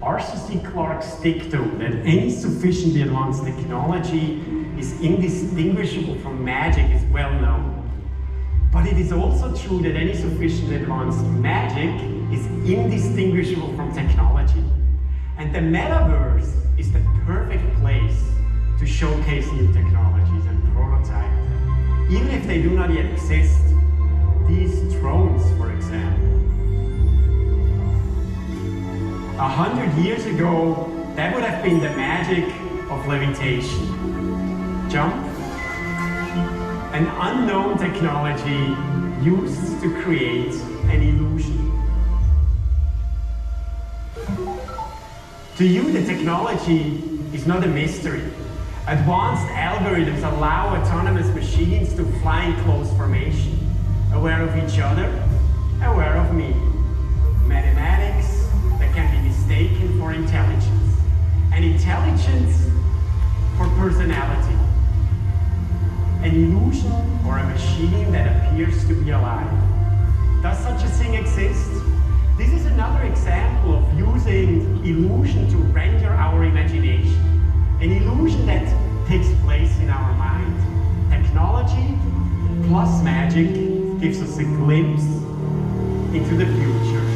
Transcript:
Arthur C. Clarke dictum that any sufficiently advanced technology is indistinguishable from magic is well known. But it is also true that any sufficiently advanced magic is indistinguishable from technology. And the metaverse is the perfect place to showcase new technologies and prototype them, even if they do not yet exist. These drones, for example. 100 years ago, that would have been the magic of levitation. Jump, an unknown technology used to create an illusion. To you, the technology is not a mystery. Advanced algorithms allow autonomous machines to fly in close formation, aware of each other, aware of me. Mathematics that can be mistaken for intelligence, and intelligence for personality. An illusion or a machine that appears to be alive. Does such a thing exist? This is another example of using illusion to render our imagination. An illusion that takes place in our mind. Technology plus magic gives us a glimpse into the future.